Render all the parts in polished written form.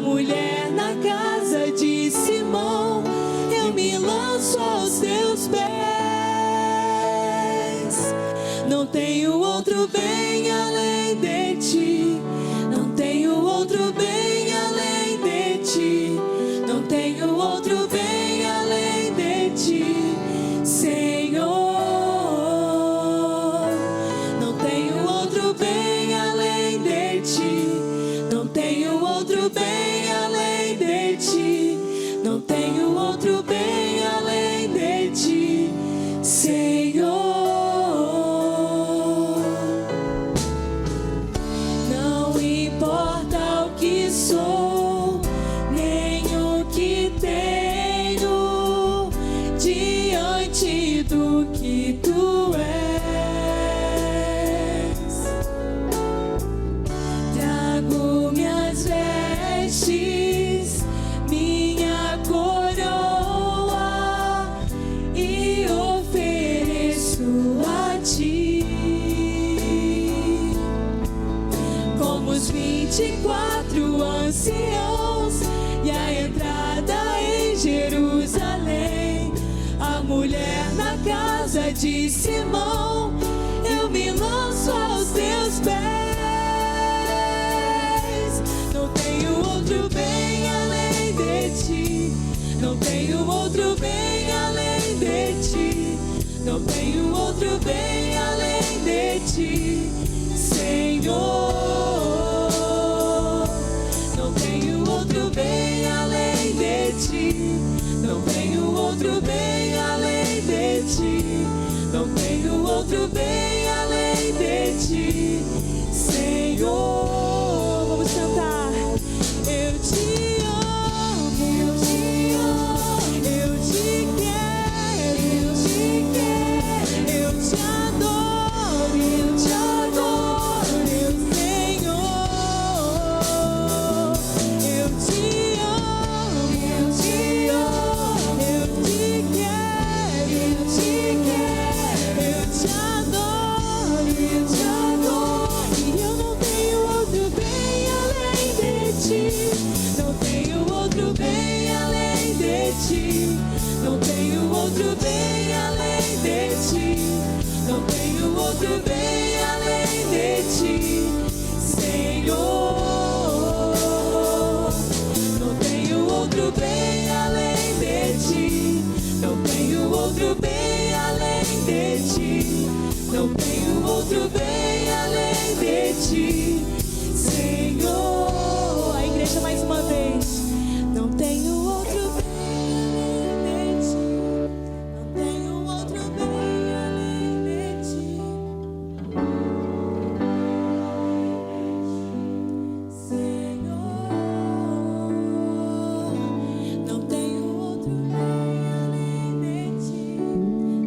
mulher na casa de Simão, eu me lanço aos teus pés. Não tenho outro bem além de ti, não tenho outro bem além de ti, não tenho outro bem além de ti, Senhor. Não tenho outro bem além de ti, não tenho outro bem além de ti, não tenho outro bem além de ti, Senhor. Não importa o que sou, nem o que tenho, diante do que tu és. Trago minhas vestes, minha coroa, e ofereço a ti. Como os 24 anciãos e a entrada em Jerusalém, a mulher na casa de Simão, eu me lanço aos teus pés. Não tenho outro bem além de ti, não tenho outro bem além de ti, não tenho outro bem além de ti, Senhor. Não tenho outro bem além de ti, não tenho outro bem além de ti, não tenho outro bem além de ti, Senhor. Vamos cantar. Eu te amo, eu te amo, eu te quero, eu te quero, eu te adoro, meu Senhor. Eu te amo, eu te amo, eu te quero, eu te adoro, e eu não tenho outro bem além de ti, não tenho outro bem além de ti, não tenho outro bem além de ti, não tenho outro bem além de ti, Senhor. Não tenho outro bem além de ti, não tenho outro bem além de ti, não tenho outro bem além de ti, Senhor. A igreja mais uma vez. Não tenho outro bem além de ti, não tenho outro bem além de ti, Senhor. Não tenho outro bem além de ti,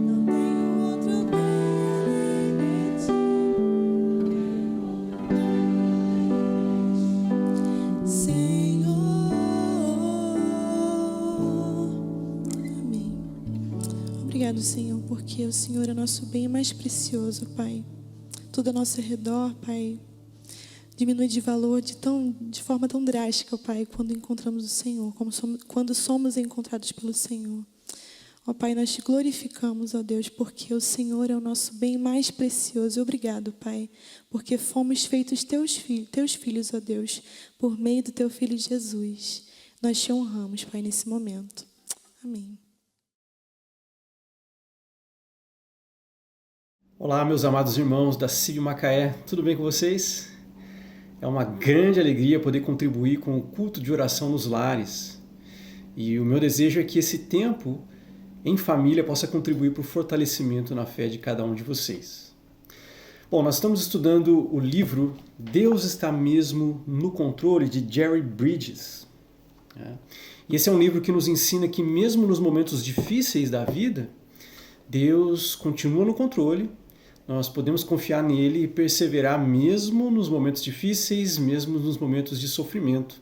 não tenho outro bem além de ti, Senhor. Amém. Obrigado, Senhor, porque o Senhor é nosso bem mais precioso, Pai. Tudo ao nosso redor, Pai, diminui de valor de forma tão drástica, Pai, quando encontramos o Senhor, quando somos encontrados pelo Senhor. Ó Pai, nós te glorificamos, ó Deus, porque o Senhor é o nosso bem mais precioso. Obrigado, Pai, porque fomos feitos teus filhos, ó Deus, por meio do teu Filho Jesus. Nós te honramos, Pai, nesse momento. Amém. Olá, meus amados irmãos da CIB Macaé, tudo bem com vocês? É uma grande alegria poder contribuir com o culto de oração nos lares. E o meu desejo é que esse tempo em família possa contribuir para o fortalecimento na fé de cada um de vocês. Bom, nós estamos estudando o livro Deus Está Mesmo no Controle, de Jerry Bridges. E esse é um livro que nos ensina que mesmo nos momentos difíceis da vida, Deus continua no controle. Nós podemos confiar nele e perseverar mesmo nos momentos difíceis, mesmo nos momentos de sofrimento.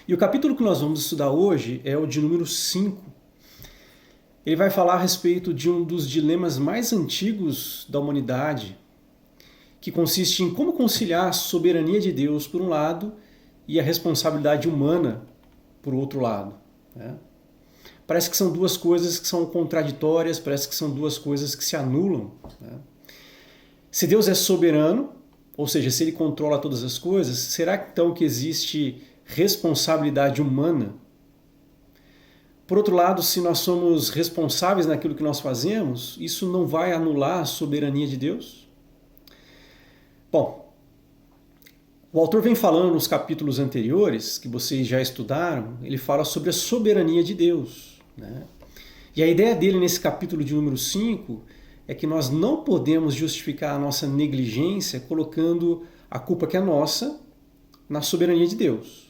E o capítulo que nós vamos estudar hoje é o de número 5. Ele vai falar a respeito de um dos dilemas mais antigos da humanidade, que consiste em como conciliar a soberania de Deus por um lado e a responsabilidade humana, por outro lado, né? Parece que são duas coisas que são contraditórias, parece que são duas coisas que se anulam, né? Se Deus é soberano, ou seja, se Ele controla todas as coisas, será então que existe responsabilidade humana? Por outro lado, se nós somos responsáveis naquilo que nós fazemos, isso não vai anular a soberania de Deus? Bom, o autor vem falando nos capítulos anteriores, que vocês já estudaram, ele fala sobre a soberania de Deus, né? E a ideia dele nesse capítulo de número 5 é que nós não podemos justificar a nossa negligência colocando a culpa que é nossa na soberania de Deus.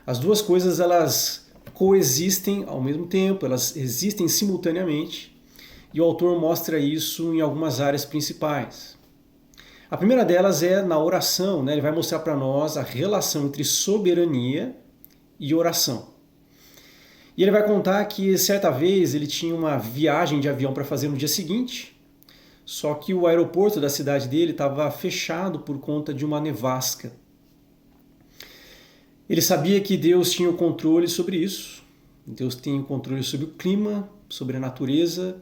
As duas coisas, elas coexistem ao mesmo tempo, elas existem simultaneamente, e o autor mostra isso em algumas áreas principais. A primeira delas é na oração, né? Ele vai mostrar para nós a relação entre soberania e oração. E ele vai contar que certa vez ele tinha uma viagem de avião para fazer no dia seguinte, só que o aeroporto da cidade dele estava fechado por conta de uma nevasca. Ele sabia que Deus tinha o controle sobre isso, Deus tem o controle sobre o clima, sobre a natureza.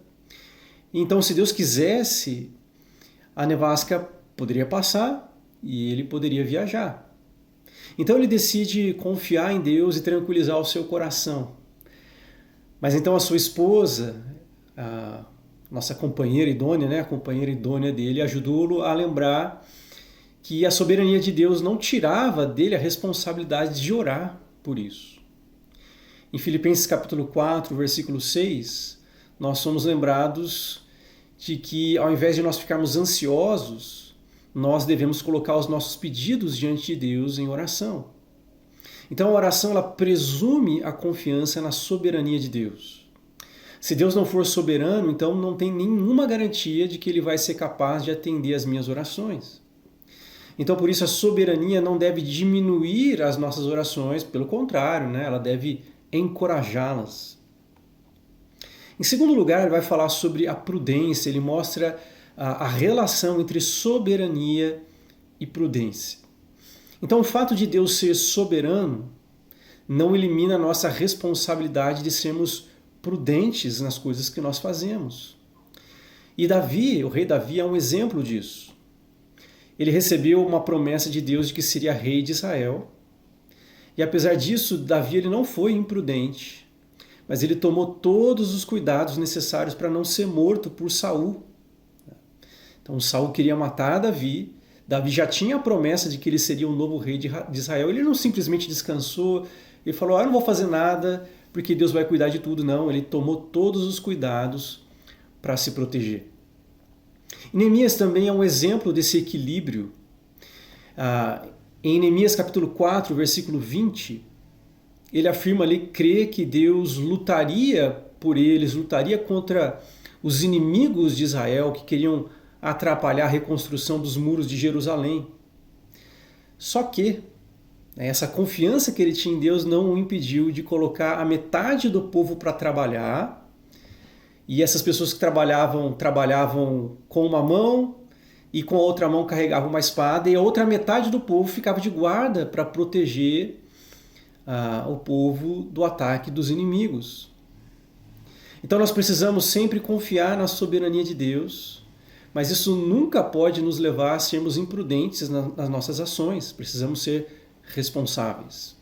Então, se Deus quisesse, a nevasca poderia passar e ele poderia viajar. Então ele decide confiar em Deus e tranquilizar o seu coração. Mas então a sua esposa, a nossa companheira idônea, né, a companheira idônea dele, ajudou-o a lembrar que a soberania de Deus não tirava dele a responsabilidade de orar por isso. Em Filipenses capítulo 4, versículo 6, nós somos lembrados de que ao invés de nós ficarmos ansiosos, nós devemos colocar os nossos pedidos diante de Deus em oração. Então a oração, ela presume a confiança na soberania de Deus. Se Deus não for soberano, então não tem nenhuma garantia de que Ele vai ser capaz de atender as minhas orações. Então por isso a soberania não deve diminuir as nossas orações, pelo contrário, né? Ela deve encorajá-las. Em segundo lugar, ele vai falar sobre a prudência, ele mostra a relação entre soberania e prudência. Então o fato de Deus ser soberano não elimina a nossa responsabilidade de sermos prudentes nas coisas que nós fazemos. E Davi, o rei Davi, é um exemplo disso. Ele recebeu uma promessa de Deus de que seria rei de Israel. E apesar disso, Davi ele não foi imprudente, mas ele tomou todos os cuidados necessários para não ser morto por Saul. Então Saul queria matar Davi, Davi já tinha a promessa de que ele seria o novo rei de Israel, ele não simplesmente descansou, ele falou, eu não vou fazer nada porque Deus vai cuidar de tudo, não, ele tomou todos os cuidados para se proteger. E Neemias também é um exemplo desse equilíbrio. Em Neemias capítulo 4, versículo 20, ele afirma ali, crê que Deus lutaria por eles, lutaria contra os inimigos de Israel que queriam atrapalhar a reconstrução dos muros de Jerusalém. Só que essa confiança que ele tinha em Deus não o impediu de colocar a metade do povo para trabalhar, e essas pessoas que trabalhavam com uma mão e com a outra mão carregavam uma espada, e a outra metade do povo ficava de guarda para proteger o povo do ataque dos inimigos. Então nós precisamos sempre confiar na soberania de Deus, mas isso nunca pode nos levar a sermos imprudentes nas nossas ações. Precisamos ser responsáveis.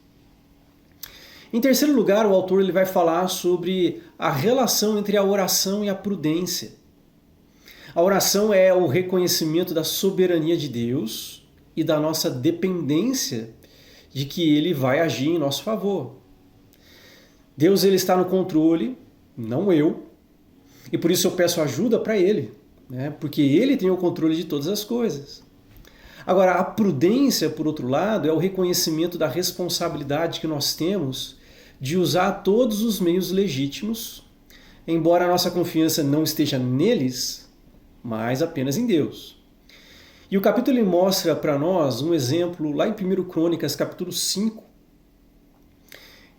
Em terceiro lugar, o autor ele vai falar sobre a relação entre a oração e a prudência. A oração é o reconhecimento da soberania de Deus e da nossa dependência de que Ele vai agir em nosso favor. Deus ele está no controle, não eu, e por isso eu peço ajuda para Ele, né? Porque Ele tem o controle de todas as coisas. Agora, a prudência, por outro lado, é o reconhecimento da responsabilidade que nós temos de usar todos os meios legítimos, embora a nossa confiança não esteja neles, mas apenas em Deus. E o capítulo ele mostra para nós um exemplo lá em 1 Crônicas, capítulo 5.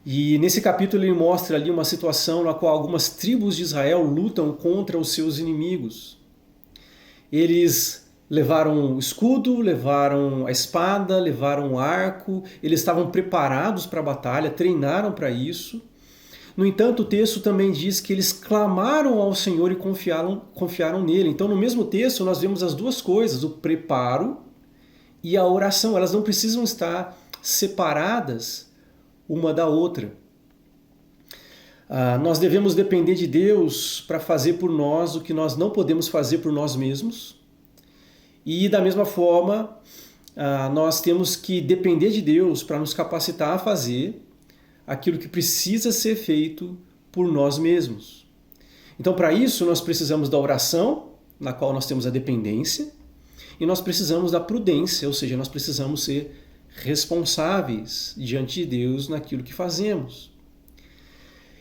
E nesse capítulo ele mostra ali uma situação na qual algumas tribos de Israel lutam contra os seus inimigos. Eles levaram o escudo, levaram a espada, levaram o arco, eles estavam preparados para a batalha, treinaram para isso. No entanto, o texto também diz que eles clamaram ao Senhor e confiaram nele. Então, no mesmo texto, nós vemos as duas coisas, o preparo e a oração. Elas não precisam estar separadas uma da outra. Nós devemos depender de Deus para fazer por nós o que nós não podemos fazer por nós mesmos. E da mesma forma, nós temos que depender de Deus para nos capacitar a fazer aquilo que precisa ser feito por nós mesmos. Então, para isso, nós precisamos da oração, na qual nós temos a dependência, e nós precisamos da prudência, ou seja, nós precisamos ser responsáveis diante de Deus naquilo que fazemos.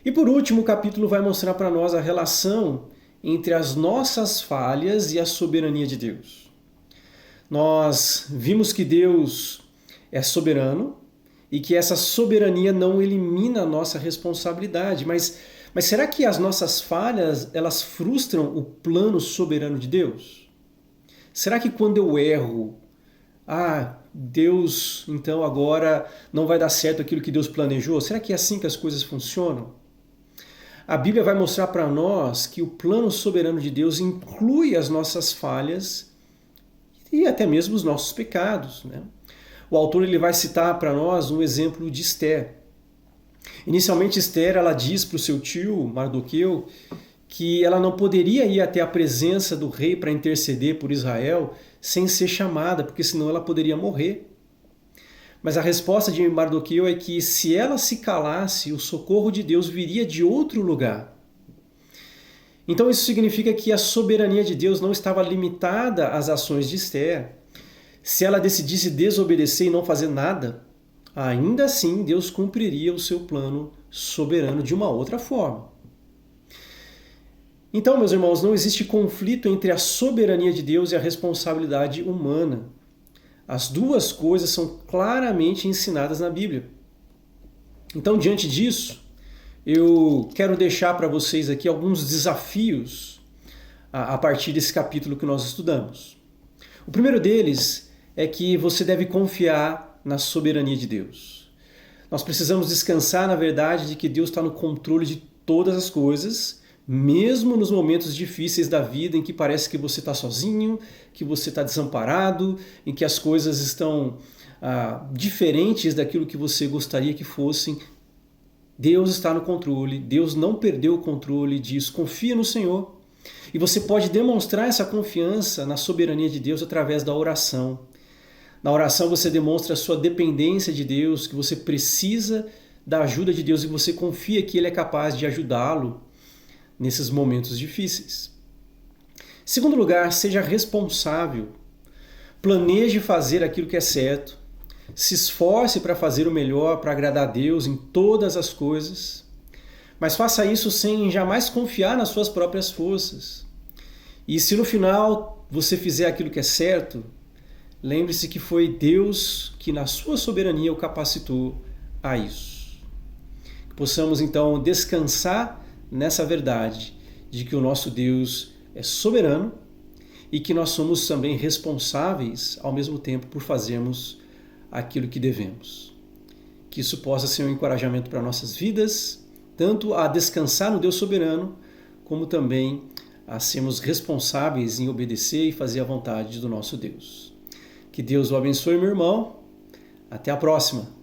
E por último, o capítulo vai mostrar para nós a relação entre as nossas falhas e a soberania de Deus. Nós vimos que Deus é soberano e que essa soberania não elimina a nossa responsabilidade. Mas será que as nossas falhas, elas frustram o plano soberano de Deus? Será que quando eu erro, Deus, então agora não vai dar certo aquilo que Deus planejou? Será que é assim que as coisas funcionam? A Bíblia vai mostrar para nós que o plano soberano de Deus inclui as nossas falhas e até mesmo os nossos pecados, né? O autor ele vai citar para nós um exemplo de Esther. Inicialmente, Esther ela diz para o seu tio, Mardoqueu, que ela não poderia ir até a presença do rei para interceder por Israel sem ser chamada, porque senão ela poderia morrer. Mas a resposta de Mardoqueu é que se ela se calasse, o socorro de Deus viria de outro lugar. Então isso significa que a soberania de Deus não estava limitada às ações de Esther. Se ela decidisse desobedecer e não fazer nada, ainda assim Deus cumpriria o seu plano soberano de uma outra forma. Então, meus irmãos, não existe conflito entre a soberania de Deus e a responsabilidade humana. As duas coisas são claramente ensinadas na Bíblia. Então, diante disso, eu quero deixar para vocês aqui alguns desafios a partir desse capítulo que nós estudamos. O primeiro deles é que você deve confiar na soberania de Deus. Nós precisamos descansar na verdade de que Deus está no controle de todas as coisas, mesmo nos momentos difíceis da vida em que parece que você está sozinho, que você está desamparado, em que as coisas estão diferentes daquilo que você gostaria que fossem. Deus está no controle, Deus não perdeu o controle disso. Confia no Senhor. E você pode demonstrar essa confiança na soberania de Deus através da oração. Na oração você demonstra a sua dependência de Deus, que você precisa da ajuda de Deus e você confia que Ele é capaz de ajudá-lo nesses momentos difíceis. Em segundo lugar, seja responsável. Planeje fazer aquilo que é certo. Se esforce para fazer o melhor, para agradar a Deus em todas as coisas. Mas faça isso sem jamais confiar nas suas próprias forças. E se no final você fizer aquilo que é certo, lembre-se que foi Deus que na sua soberania o capacitou a isso. Que possamos então descansar nessa verdade de que o nosso Deus é soberano e que nós somos também responsáveis ao mesmo tempo por fazermos aquilo que devemos. Que isso possa ser um encorajamento para nossas vidas, tanto a descansar no Deus soberano, como também a sermos responsáveis em obedecer e fazer a vontade do nosso Deus. Que Deus o abençoe, meu irmão. Até a próxima!